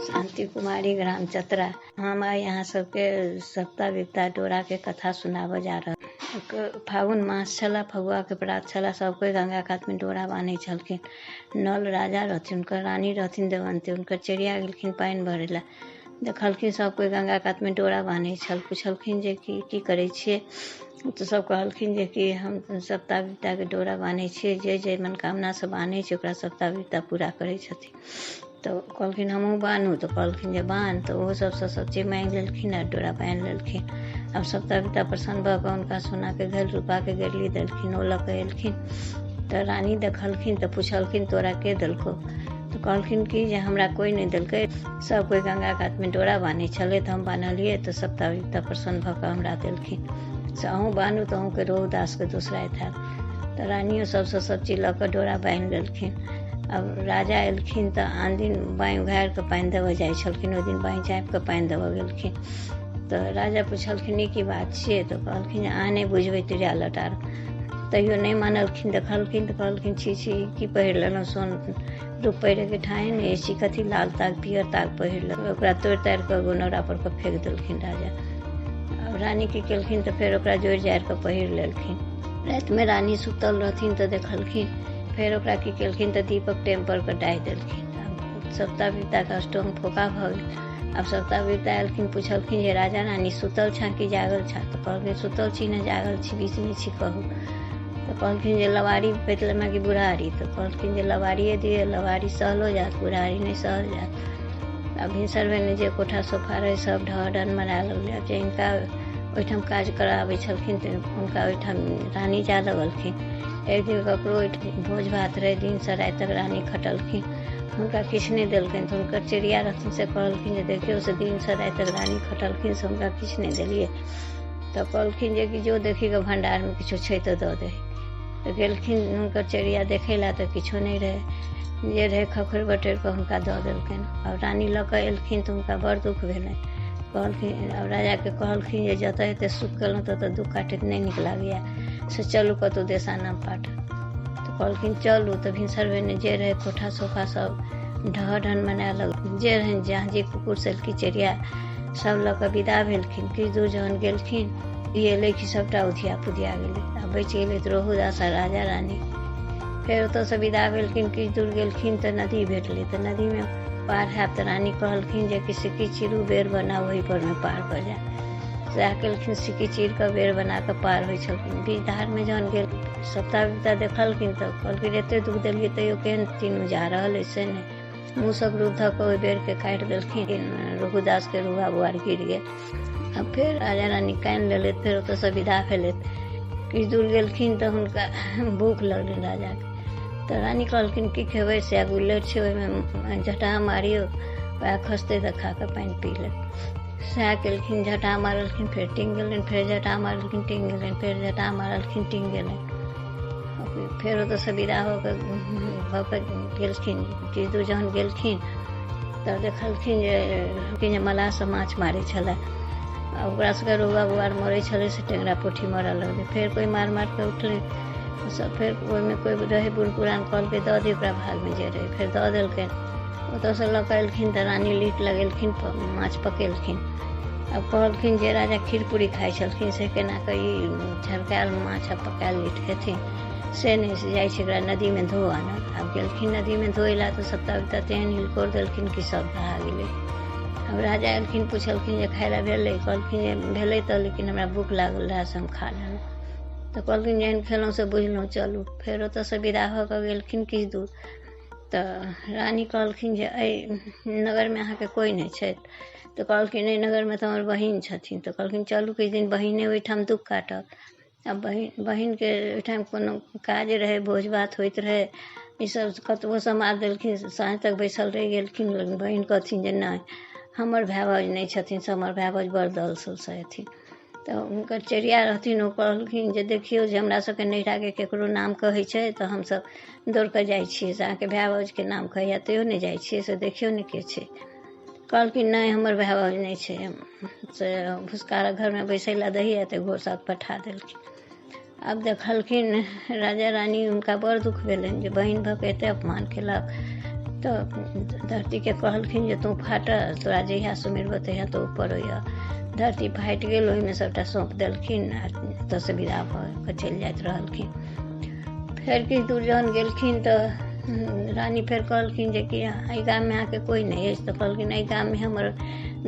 शांति कुमारी ग्राम चतरा। हम आए यहाँ सबके सप्ताह विपता डोरा के कथा सुनाब जा रहा। फागुन मास छला, फगुआ के प्रात छला। सब कोई गंगा कात में डोरा बांधे छलखिन। नल राजा रहथिन, उनकर रानी रहथिन देवंती। उनकर चिड़िया गेलखिन पानि भरे ला। देखलखिन सब कोई गंगा कात में डोरा बांधे छल। पूछलखिन जे की करे छिए, तो सब कहलखिन जे कि हम सप्ताह विपता के डोरा बांधे छिए। जे जे मनोकामना से बांधे छै ओकरा सप्ताह विपता पूरा करे छथिन। तो कहलखिन हमहूँ बान्हू, तो कहलखिन जे बान्ह। तो ओहो सब चीज मांगि लेलखिन आ डोरा बान्हि लेलखिन। अब सप्ताह विपता प्रसन्न भऽ कऽ हुनका सोना के घेल रूपा के गेरली देलखिन। ओ लऽ कऽ एलखिन तो रानी देखलखिन तो पूछलखिन तोरा के देलको। तो कहलखिन कि जे हमरा कोई नहीं देलकै। सब कोई गंगा कात में डोरा बान्हे छलै तो हम बान्हलिए। तो सप्ताह विपता प्रसन्न भऽ कऽ हमरा देलखिन से अहूँ बान्हू तो अहूँके रोहु दास के दोसराइत हैत। तो रानियो सब चीज लऽ कऽ डोरा बान्हि लेलखिन। अब राजा एलखिन तो आन दिन बाँहि उघारि कऽ पानि देबऽ जाइ छलखिन। ओहि दिन बाँहि झाँपि कऽ पानि देबऽ गेलखिन। तो राजा पूछलखिन ई की बात छियै। तो कहलखिन जे अहाँ नहि बुझबै तिरिया लटार। तैयो नहि मानलखिन। देखलखिन तो कहलखिन छी की पहिर लेलहुँ सोन रूप पहिरेके ठाँइ नहि अछि। कथी लाल ताग पियर ताग पहिर लेलहुँ। ओकरा तोड़ि ताड़ि कऽ गोनौरा पर कऽ फेंक देलखिन राजा। अब रानी की केलखिन तो फेर ओकरा जोड़ि जाड़ि कऽ पहिर लेलखिन। रातिमे रानी सुतल रहथिन तो देखलखिन। फेर ओकरा की केलखिन तो दीपक टेम पर कऽ डाहि देलखिन। अब सप्ताह विपता के अष्टोम फोका भऽ गेल। अब सप्ताह विपता एलखिन, पूछलखिन जे राजा रानी सुतल छऽ कि जागल छऽ। तो कहलखिन सुतल छी ने जागल छी, बीच में छी कहू। तो कहलखिन जे लवारी पेतलमा कि बुढ़ारी। तो कहलखिन जे लवारिए दिए, लवारी सहलो जात, बुढ़ारी नहीं सहल जात। अब भिनसर भेने जे कोठा सोफा रहे सब ढह ढन मरा लगलै। जे हिनका ओहिठाम काज कराबै छलखिन तो हुनका ओहिठाम रानी जा लगलखिन। एक दिन ककरो भोज भात रहे, दिन से राति तक रानी खटलखिन, हुनका किछु नहीं देलखिन। तो हुनकर चिड़िया रहथिन से कहलखिन जे देखियो से दिन से राति तक रानी खटलखिन से हुनका किछु नहीं देलिए। तो कहलखिन जे कि जो देखी के भंडार में किछो छै तो दऽ दे। तो गेलखिन हुनकर चिड़िया देखे ला तो किछो नहीं रहे। जे रहे खखोर बटोरि कऽ हुनका दऽ देलखिन। अब रानी लऽ कऽ एलखिन तो हुनका बड़ दुख भेलनि। कहलखिन अब राजा के कहलखिन जे जतऽ एते सुख केलहुँ ततऽ दुख काटैत नहीं नीक लागैया, से चलू कतहु देशानाम पाठ। तो कहलखिन चलू। तो भिनसर भेने जे रहे कोठा सोफा सब ढह ढन मनाए लगल। जे रहन जहाँ जे कुकुर सेलकी चिड़िया सब लऽ कऽ विदा भेलखिन। किछु दूर जहन गेलखिन ई एलै कि सबटा उधिया पुधिया गेलै। आ बचि गेलै तो रोहु दास आ राजा रानी। फेर ओतऽसँ विदा भेलखिन, किछु दूर गेलखिन तो नदी भेटलै। तो नदी में पार हैब तो रानी कहलखिन जे कि सिक्की चीरू बेर बनाउ, ओहि पर में पार भऽ जाए। सएह केलखिन, सिक्की चीर कऽ बेर बना कऽ पार होइ छलखिन। बीच धार में जहन गेल सप्ताह विपता देखलखिन तो कहलखिन एते दुख देलियै तैयो केहन तीनू जा रहल अछि से नहि। मुँहसँ क्रूर धऽ कऽ ओहि बेर के काटि देलखिन। रोहु दास के रुआ बुआर गिर गेल। अब फेर राजा रानी कानि लेलथि। फेर ओतऽसँ विदा भेलथि। किछु दूर गेलखिन तो हुनका भूख लगलनि राजा के। तो रानी कहलखिन की खेबै से गुल्लर छै ओहिमे जटाह मारियो, वएह खसतै तऽ खा कऽ पानि पी लेब। सएह केलखिन, जटाह मारलखिन फेर टिंग गेलनि, फेर जटाह मारलखिन टिंग गेलनि, फेर जटाह मारलखिन टिंग गेलनि। फेर ओतऽसँ विदा भऽ कऽ गेलखिन। किछु दूर जहन गेलखिन तऽ देखलखिन जे मलाह सब माछ मारै छलै। आ ओकरा सबके रोगा बुआर मरै छलै से टेंगरा पोठी मरऽ लगलै। फेर कोई मार कऽ उठलै सब। फेर ओहिमे कोई रहे बूढ़ पुरान कहलकै दऽ दे ओकरा भागमे जे रहे, फेर दऽ देलकै। ओतऽसँ लऽ कऽ एलखिन तऽ रानी लीट लगेलखिन, माछ पकेलखिन। अब कहलखिन जे राजा खीर पूरी खाइ छलखिन से केना कऽ ई झरकायल माछ आ पकायल लीट खेथिन, से नहि से जाइ छै एकरा नदी में धो आनल। आब गेलखिन नदी में धोए ला तो सप्ताह विपता तेहन हिलकोर देलखिन कि सब दहा गेलै। अब राजा एलखिन, पूछलखिन जे खाय ला भेलै। कहलखिन जे भेलै तऽ, लेकिन हमरा भूख लागल रहए से हम खा लेलहुँ। तो कहलखिन जेहन खेलहुँ से बुझलहुँ, चलू। फेर ओतऽसँ विदा भऽ कऽ गेलखिन किछु दूर। तऽ रानी कहलखिन जे एहि नगरमे अहाँके कोई नहि छथि। तो कहलखिन एहि नगरमे तऽ हमर बहिन छथिन। तो कहलखिन चलू किछु दिन बहिने ओहिठाम दुख काटब। अब बहिनके ओहिठाम कोनो काज रहै, भोज भात होइत रहै, ईसब कतबो समाद देलखिन, साँझ तक बैसल रहि गेलखिन। लेकिन बहिन कहथिन जे नहि हमर भाय भाउज नहि छथिन, से हमर भाय भाउज बड़ दलसँ हेथिन। तऽ हुनकर चिड़िया रहथिन, ओ कहलखिन जे देखियौ जे हमरा सबके नैहराके केकरो नाम कहै छै तऽ हमसब दौड़ कऽ जाइ छियै, से अहाँके भाय भाउजके नाम कहैया तैयो नहि जाइ छियै, से देखियौ ने के छै। कहलखिन नहि हमर भाय भाउज नहि छै, से भुसखार घरमे बैसै ला दहिया तऽ घोड़सा पठा देलखिन। आब देखलखिन राजा रानी, हुनका बड़ दुख भेलनि जे बहिन भऽ कऽ एते अपमान केलक। तो धरती के कहलखिन जे तू फाट, तोरा जहिया सुमिरबह तहिया तो ऊपर होइए। धरती फाटि गेल, ओहिमे सबटा सौंप देलखिन आ ओतऽसँ विदा भऽ कऽ चलि जाइत रहलखिन। फेर किछु दूर जहन गेलखिन तऽ रानी फेर कहलखिन जे कि एहि गाममे अहाँके कोइ नहि अछि? तऽ कहलखिन एहि गाममे हमर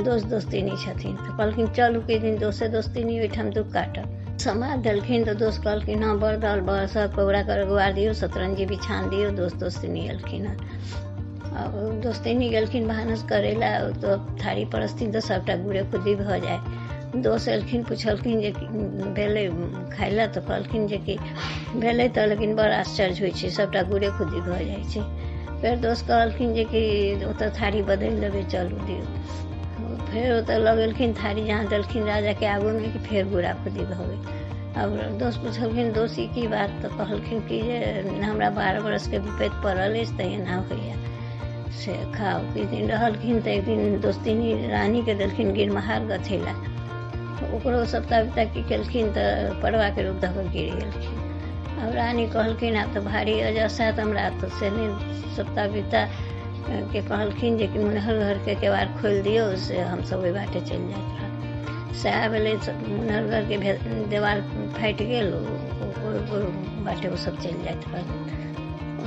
दोस्त दोस्तिनी छथिन। तऽ कहलखिन चलू किछु दिन दोस्ते दोस्तिनी ओहिठाम दुख काटब। समाद देलखिन तऽ दोस्त कहलखिन हाँ बड़ दल बड़ सब कौड़ा करगुआर दियौ, शतरंजी बिछान दियौ। दोस्त दोस्तिनी एलखिन हँ। दोस्तिनी गेलखिन भानस करै लए, तो थारी परस्थिन तऽ सबटा गुड़े खुद्दी भऽ जाए। दोस्त एलखिन पुछलखिन जे भेलै खाइ लए? तऽ कहलखिन जे कि भेलै तऽ लेकिन बड़ आश्चर्य होइ छै, सबटा गुड़े खुद्दी भऽ जाइ छै। फेर दोस्त कहलखिन जे कि ओतऽ थारी बदलि देबै, चलू दियौ। फेर ओतऽ लऽ गेलखिन थारी जहाँ देलखिन राजाके आगूमे कि फेर गुड़ा खुद्दी भऽ गेल। अब दोस्त पुछलखिन दोस्त ई की बात? तऽ कहलखिन कि जे हमरा 12 बरसके विपैत पड़ल अछि तऽ एना होइए से खाओ। किछु दिन रहलखिन तऽ एक दिन दोस्तिनी रानीके देलखिन गिरमहार गथै लए। ओकरो सप्ताह बिता की केलखिन तऽ परवाके रूप धऽ कऽ गिर गेलखिन। अब रानी कहलखिन आब तऽ भारी अजस हैत हमरा, तऽ से नहि सप्ताह बिता के कहलखिन जे कि मुनहर घरके केवाड़ खोलि दियौ, से हमसब ओहि बाटे चलि जाइत रहब। सएह भेलै, मुनहर घरके देवाल फाटि गेल, ओहि बाटे ओसब चलि जाइत रहल।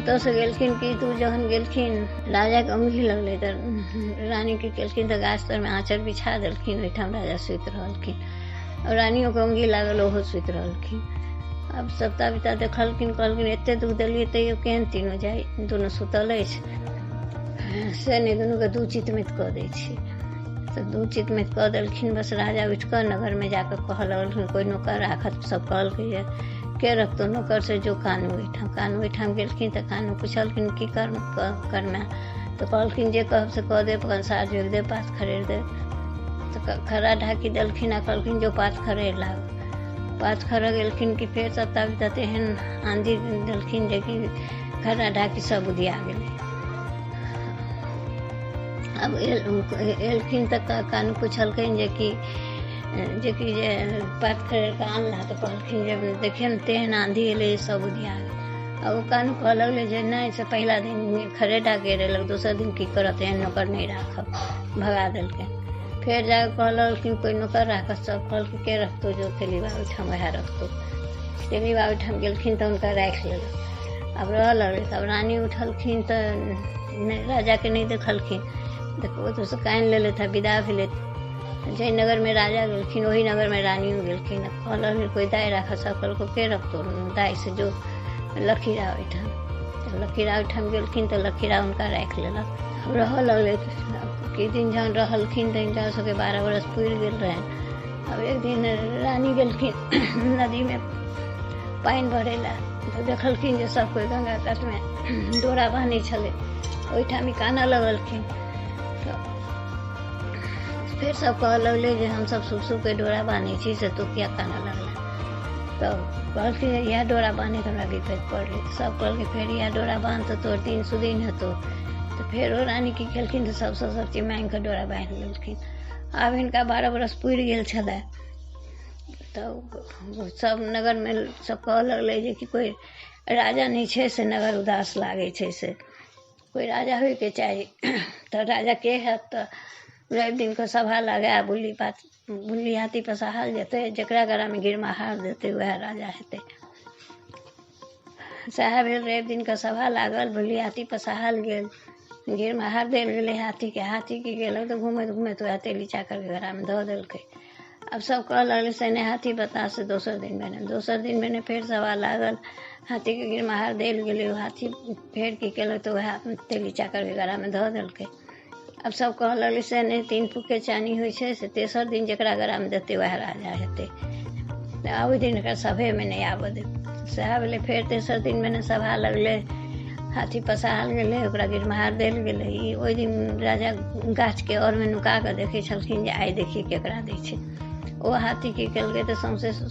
ओतऽसँ गेलखिन कि दूर जहन गेलखिन, राजाके अँगुरी लगलै तऽ रानी की केलखिन तऽ गाछ तरमे आँचर बिछा देलखिन, ओहिठाम राजा सुति रहलखिन। और रानियोके अँगुरी लागल, ओहो सुति रहलखिन। अब सप्ताह बिता देखलखिन, कहलखिन एतेक दुःख देलियै तैयो केहन तीनू जाइ, दुनू सुतल अछि, से नहि दुनूके दू चितमैत कऽ दै छी। तऽ दू चितमैत कऽ देलखिन। बस राजा उठि कऽ नगरमे जाकऽ कहऽ लगलखिन कोइ नौकर राखत। सब कहलकै जे के रखतौ नौकर, से जो कानू ओहिठाम। कानू ओहिठाम गेलखिन तऽ कानू पुछलखिन की करना? तऽ कहलखिन जे कहब से कऽ देब, कंसार जोड़ि देब, पात खड़ेर देब। तऽ खड़ा ढाकी देलखिन आ कहलखिन जो पात खड़ेर लाउ। पात खड़ा गेलखिन कि फेर सप्ताह बिता तेहन आंधी देलखिन जे कि खड़ा ढाकी सब उधिया गेलै। अब एलखिन तऽ कानू पुछलखिन जे पात खड़ेर कऽ आनला? तऽ कहलखिन जे देखिए ने तेहन आंधी एलै सब उधिया गेल। अब ओ कानू कहऽ लगलै जे नहि, से पहिला दिन खड़े ढाके रहलक, दोसर दिन की करत, एहन नौकर नहि राखब, भगा देलकै। फेर जाकऽ कहऽ लगलखिन कोइ नौकर राखत। सब कहलखिन के रखतौ? जो तेलीबा ओहिठाम वएह रखतौ। तेलीबा ओहिठाम गेलखिन तऽ हुनका राखि लेलक। अब रहऽ लगलै। तब रानी उठलखिन तऽ राजाके नहि देखलखिन, ओतऽसँ कानि लेलथि आ विदा भेलथि। जाहि नगरमे राजा गेलखिन ओही नगरमे रानियो गेलखिन। कहऽ लगलखिन कोइ दाइ राखत। सब कहलको के रखतौ? दाइ से जो लखीरा ओहिठाम। तऽ लखीरा ओहिठाम गेलखिन तऽ लखीरा हुनका राखि लेलक। रहऽ लगलै। किछु दिन जहन रहलखिन तऽ हिनका सबके 12 बरस पुरि गेल रहनि। अब एक दिन रानी गेलखिन नदीमे पानि भरै लए, तऽ देखलखिन जे सब कोइ गंगा कातमे डोरा बान्है छलै, ओहिठाम ही कानऽ लगलखिन। तऽ फेर सब कहऽ लगलै जे हमसब शुभ शुभके डोरा बान्है छी, से तू किया कानऽ लगला? तब कहलखिन इएह डोरा बान्हैके हमरा विपैत पड़लै। सब कहलखिन फेर इएह डोरा बान्ह तऽ तोहर दिन सुदिन हेतौ। तऽ फेर ओ रानी की केलखिन तऽ सबसँ सब चीज माँगि कऽ डोरा बान्हि लेलखिन। आब हिनका 12 बरस पुरि गेल छलै। तऽ सब नगरमे सब कहऽ लगलै जे कि कोइ राजा नहि छै, से नगर उदास लागै छै, से कोइ राजा होइके चाही। तऽ राजा के हैत? तऽ रवि दिनके सभा लगाए, बुल्ली हाथी पर सहाल जेतै, जकरा गलामे गिरमहार देतै वएह राजा हेतै। सएह भेल। रवि दिनके सभा लागल, बुल्ली हाथी पर सहाल गेल, गिरमहार देल गेलै हाथीके। हाथी की केलक तऽ घूमैत घूमैत वएह तेली चाकरके गलामे धऽ देलकै। अब सब कहऽ लगलै से नहि हाथी बता। से दोसर दिन भेने फेर सभा लागल, हाथीके गिरमहार देल गेलै। ओ हाथी फेर की केलक तऽ वएह तेली चाकरके गलामे धऽ देलकै। अब सब कहऽ लगलै से नहि 3 फुकके चानी होइ छै, से तेसर दिन जकरा गलामे देतै वएह राजा हेतै, ओहि दिन एकरा सभेमे नहि आबऽ देबै। सएह भेलै। फेर तेसर दिन भेने सभा लगलै, हाथी पसाहल गेलै, ओकरा गिरमहार देल गेलै। ई ओहि दिन राजा गाछके औरमे नुका कऽ देखै छलखिन जे आइ देखी केकरा दै छै। ओ हाथी की केलकै तऽ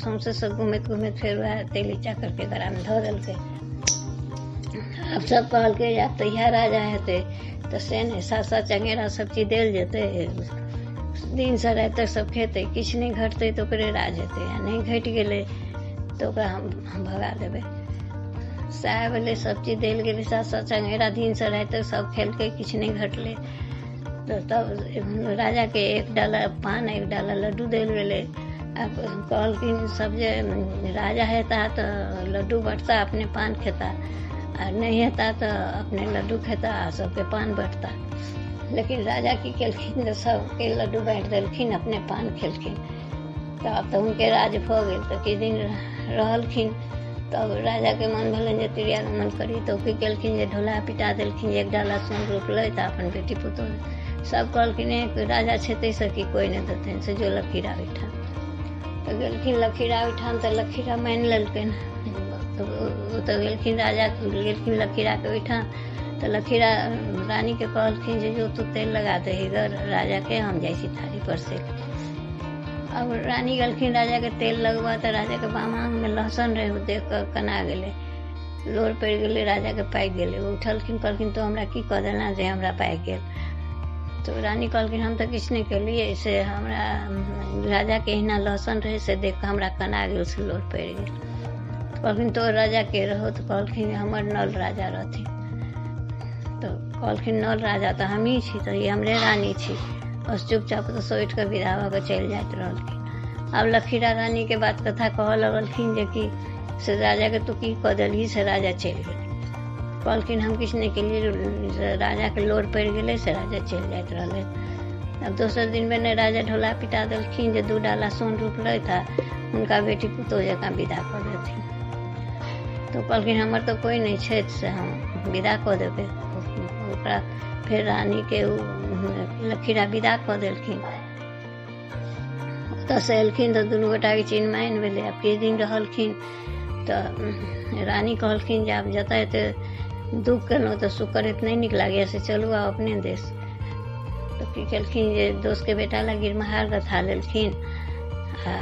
सौंसे घूमैत घूमैत फेर वएह तेली चाकरके गलामे धऽ देलकै। आब सब कहलकै आब तऽ इएह राजा हेतै। तऽ से नहि, 7 चंगेरा सब चीज देल जेतै, दिनसँ राति तक सब खेतै, किछु नहि घटतै तऽ ओकरे राज हेतै, आ नहि घटि गेलै तऽ ओकरा हम भगा देबै। साया भेलै सब चीज देल गेलै, साथ चंगेरा दिन से राति तक सब खेलकै, किछु नहीं घटलै। तो तब राजा के 1 डाला पान 1 डाला लड्डू देल गेलै। अब कहलखिन सब जे राजा हेता तो लड्डू बँटता, अपने पान खेता, और नहीं हेता तो अपने लड्डू खेता आ सबके पान बँटता। लेकिन राजा की केलखिन तो सबके लड्डू बाँट देलखिन, अपने पान खेलखिन। तब तो उनके राज भऽ गेल। तो किछु दिन रहलखिन, तब राजा के मन भेलनि जे तिरियागमन करी, तो की केलखिन जे ढोला पिटा देलखिन, 1 डाला सोन रोपलै तऽ अपन बेटी पुतौह सब कहलखिन एक राजा छै ताहिसँ कि कोई नहि देथिन, से जो लखीरा ओहिठाम। तो गेलखिन लखीरा ओहिठाम, तो लखीरा मानि लेलखिन। तो गेलखिन राजा गेलखिन लखीरा के ओहिठाम, तो लखीरा रानी के कहलखिन जे जो तू तेल लगा दही गर राजा के, हम जाइ छी थारी पर से। अब रानी गेलखिन राजा के तेल लगबा, तो राजा के बामा में लहसुन रहे, ओ देख कऽ कना गेलै, लोर पड़ि गेलै, राजा के पाकि गेलै। उठलखिन कहलखिन तो हमरा की कऽ देना जे हमरा पाकि गेल। तो रानी कहलखिन हम तो किछु नहीं केलिए, से हमरा राजा के एहिना लहसुन रहे से देख कऽ हमरा कना गेल, से लोर पड़ि गेल। तो कहलखिन तो राजा के रहो, तो कहलखिन हमर नल राजा रहथिन। तो कहलखिन नल राजा तो हमही छी, तो ये हमरे रानी छी। बस चुपचाप तो सोचि कऽ विदा भऽ कऽ चलि जाइत रहलखिन। आब लखीरा रानी के बात कथा कहऽ लगलखिन जे कि से राजा के तू की कऽ देलही, से राजा चलि गेल। कहलखिन हम किछु नहीं केलिए, राजा के लोर पड़ि गेलै, से राजा चलि जाइत रहलै। अब दोसर दिन में राजा ढोला पिटा देलखिन जे 2 डाला सोन रोपलै था, हुनका बेटी पुतौह जकाँ विदा कऽ देथिन। तो कहलखिन हमर तो कोई नहीं छै, से हम विदा कऽ देबै ओकरा। फेर रानी के लखीरा विदा कऽ देलखिन। ओतऽसँ एलखिन तऽ दुनू गोटाके चिन्हमाइन भेलै। आब किछु दिन रहलखिन तऽ रानी कहलखिन जे आब जतऽ एते दुख केलहुँ तऽ सुख करैत नहीं नीक लागैए, से चलू आब अपने देश। तो की केलखिन जे दोस्त के बेटा लग गिरमहार गथा लेलखिन, आ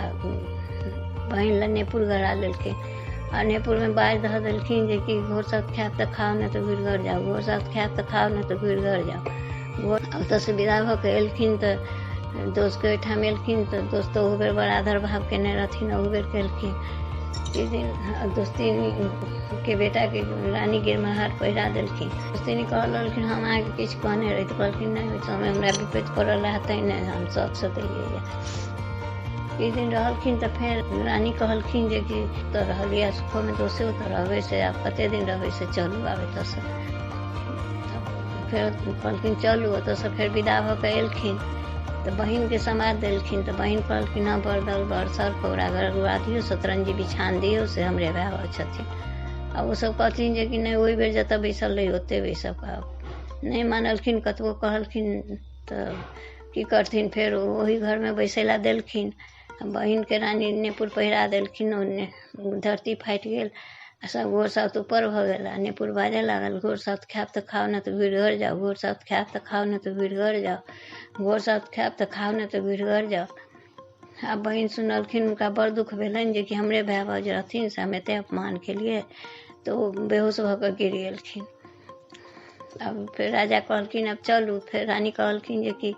बहिन लग नेपुर गड़ा लेलखिन। आ नेपुर में बाज धऽ देलखिन जे कि घोर साथ खायब तऽ खाओ, नहीं तो गिरघर जाओ, घोर साथ खायब तऽ खाओ, नहीं तो गिरघर जाओ। ओतऽसँ विदा भऽ कऽ एलखिन तऽ दोस्त के ओहिठाम एलखिन, तऽ दोस्त तो ओहो बेर बड़ा आदर भाव केने रहथिन, ओहो बेर केलखिन। किछु दिन दोस्तिनी के बेटा के रानी गिरमहार पहिरा देलखिन। दोस्तिनी कहऽ लगलखिन हम अहाँके किछु कहने रही, तऽ कहलखिन नहीं ओहि समय हमरा विपैत पड़ल रहै, तैँ नहि हम शौकसँ देलियै। किछु दिन रहलखिन तऽ फेर रानी कहलखिन जे कि तऽ रहलियै सुखोमे दोषे, तऽ रहबै से आब कतेक दिन रहबै, से चलू आब एतऽसँ। फेर कहलखिन चलू, ओतऽसँ फेर विदा भऽ कऽ एलखिन तऽ बहिनके समाद देलखिन। तऽ बहिन कहलखिन हाँ बरदल बरसर कौड़ा घर गुड़ा दियौ, सतरंजी बिछान दियौ, से हमरे भाव छथिन। आ ओसभ कहथिन जे कि नहि ओहि बेर जतऽ बैसल रही ओतऽ बैसब। आब नहि मानलखिन, कतबो कहलखिन तऽ की करथिन, फेर ओही घरमे बैसै लए देलखिन। बहिन के रानी नेपुर पहिरा देलखिन, ओ धरती फाटि गेल, आ सब घोर साथ ऊपर भऽ गेल। आ नेपुर बाजऽ लागल घोर साथ खायब तऽ खाओ, नहीं तो गिरघर जाओ, घोर साथ खायब तऽ खाओ, नहीं तो गिरघर जाओ, घोर साथ खायब तऽ खाओ, नहीं तो गिरघर जाओ। आब बहिन सुनलखिन, हुनका बड़ दुख भेलनि जे कि हमरे भाय भाउज रहथिन, से हम एतेक अपमान केलिए। तो ओ बेहोश भऽ कऽ गिर गेलखिन। अब फेर राजा कहलखिन अब चलू। फेर रानी कहलखिन जे कि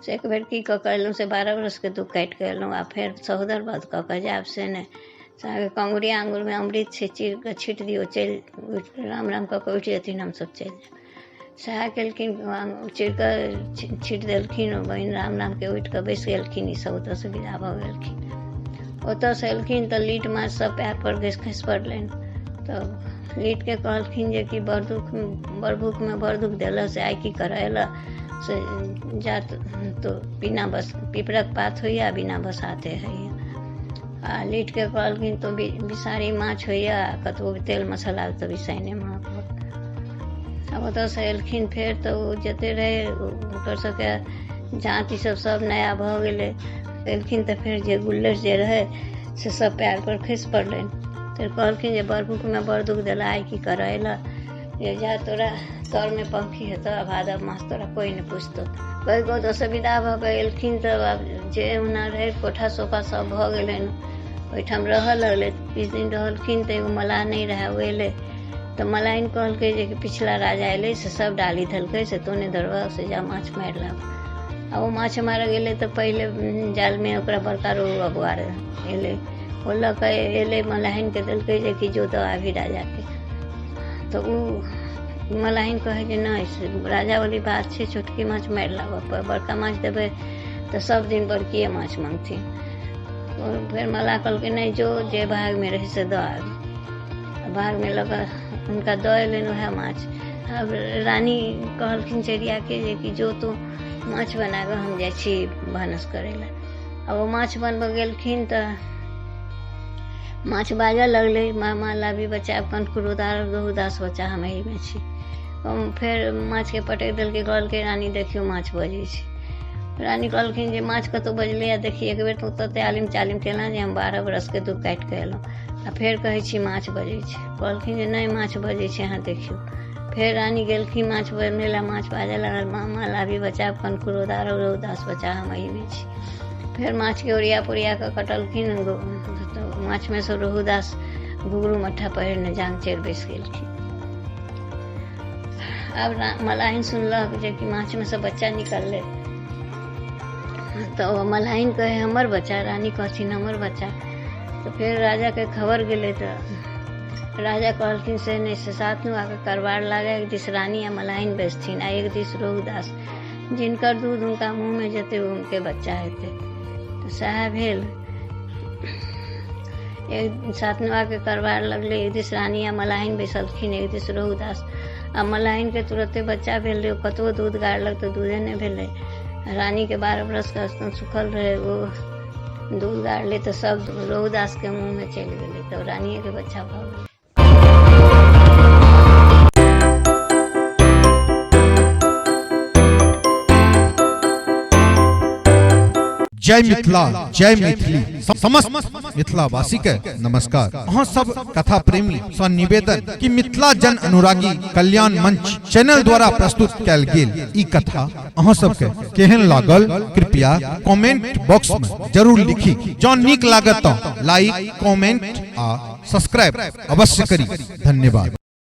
से एक बेर की कऽ कऽ एलहुँ, से 12 बरसके दुख काटि कऽ एलहुँ, आ फेर सहोदर वध कऽ कऽ जायब से नहि। से अहाँके कंगुरिया आङ्गुरमे अमृत छै, चीर कऽ छीट दियौ, चलि राम राम कऽ कऽ उठि जेथिन, हमसभ चलि जायब। सएह केलखिन, चीर कऽ छीट देलखिन। ओ बहिन राम रामके उठि कऽ बैसि गेलखिन, ईसभ ओतऽसँ विदा भऽ गेलखिन। ओतऽसँ एलखिन तऽ लीट माछ सब पैर पर खसि पड़लनि। तऽ लीटके कहलखिन जे कि बड़ भूखमे बड़ दुख देलऽ, से आइ की करऽ एलऽ, से जात तो बिना बस पिपरक पात होइए, बिना बसाते होइए। आ लीटके कहलखिन तो बिसारी माछ होइए, कतबो तेल मसाला तऽ बिसाइने महक। आब ओतऽसँ एलखिन फेर तऽ ओ जते रहै ओकर सबके जाँत ईसब सब नया भऽ गेलै। एलखिन तऽ फेर जे गुल्लर जे रहै से सब पैर पर खसि पड़लनि। फेर कहलखिन जे बड़ भूखमे बड़ दुख देलऽ, आइ की करऽ एलऽ, जे जा तोरा तरमे पंखी हेतऽ, भादव मास तोरा कोई नहि पुछतौ। कहि कऽ ओतऽसँ विदा भऽ कऽ एलखिन तऽ आब जे ओना रहै कोठा सोफा सब भऽ गेलनि, ओहिठाम रहऽ लगलै। किछु दिन रहलखिन तऽ एगो मलाह नहि रहै, ओ एलै तऽ मलाइन कहलकै जे कि पिछला राजा एलै से सब डाली धलकै, से तो नहि धरबऽ, से जा माछ मारि लाब। आ ओ माछ मारऽ गेलै तऽ पहिले जालमे ओकरा बड़का रोहु अगुआर एलै, ओ लऽ कऽ एलै मलाहिनके देलकै जे कि जो दऽ आबही राजाके। तो उ मलाहिन कहे जे नहीं राजा वाली बात है, छोटकी माछ मारि लाबऽ, बड़का माछ देबै तो सब दिन बड़किए माछ मांगथिन। फिर मल्लाह कहलकै नहीं जो जे भाग में रहे से दऽ आबी। भाग में लगा उनका दऽ एलनि वएह माछ। अब रानी कहलखिन चेरिया के जे कि जो तू माछ बना कऽ हम जाइ छी भानस करै लए। अब वो माछ बनबऽ गेलखिन तऽ माछ बाजऽ लगलै, मामा लाबी बच्चा कनकुर उदास बच्चा हम एहिमे छी। फेर माछके पटकि देलकै, कहलकै रानी देखियौ माछ बजै छै। रानी कहलखिन जे माछ कतौ बजलै आ देखी, एक बेर तऽ तते आलिम चालिम केलहुँ जे हम 12 बरसके दुःख काटि कऽ एलहुँ आ फेर कहै छी माछ बजै छै। कहलखिन जे नहि माछ बजै छै, अहाँ देखियौ। फेर रानी गेलखिन माछ बनबै लए, माछ बाजऽ लागल, मामा लाबी बच्चा कनकुर उदास बच्चा हम एहिमे छी। फेर माछके ओरिया पोरिया कऽ कटलखिन, माछमे सँ रोहुदास घुघरू मट्ठा पहिरने जांग चढ़ि बैस गेलखिन। अब मलाहिन सुनलक जे कि माछमे सँ बच्चा निकललै, तो मलाहिन कहे हमर बच्चा, रानी कहथिन हमर बच्चा। तो फिर राजा के खबर गेलै, तो राजा कहलखिन से नहीं से साथ में आके करवार लागे, एक दिस रानी आ मलाहिन बेचथिन आ एक दिस रोहुदास, जिनकर दूध उनका मुँह में जेते उनके बच्चा हेतै। तो सएह भेल, एक साथ में आके करवार लगले, एक दिस रानी आ मलाहिन बैसलखिन, एक दिस रोहुदास। आ मलाहिन के तुरंते बच्चा भेल रहे, कतबो दूध गाड़लक तो दूधे नहीं भेलै। रानी के 12 बरस का स्तन सुखल रहे, वो दूध गाड़ले तो सब रोहुदास के मुंह में चलि गेलै, तो रानिए के बच्चा भऽ गेलै। जय मिथिला, जय मैथिली। समस्त मिथिलावासी के नमस्कार। अहाँ सब कथा प्रेमी सँ निवेदन कि मिथिला जन अनुरागी कल्याण मंच चैनल द्वारा प्रस्तुत कैल गेल ई कथा अहाँ सब के केहन लागल कृपया कमेंट बॉक्स में जरूर लिखी। जँ नीक लागत तो लाइक, कमेंट आ सब्सक्राइब अवश्य करी। धन्यवाद।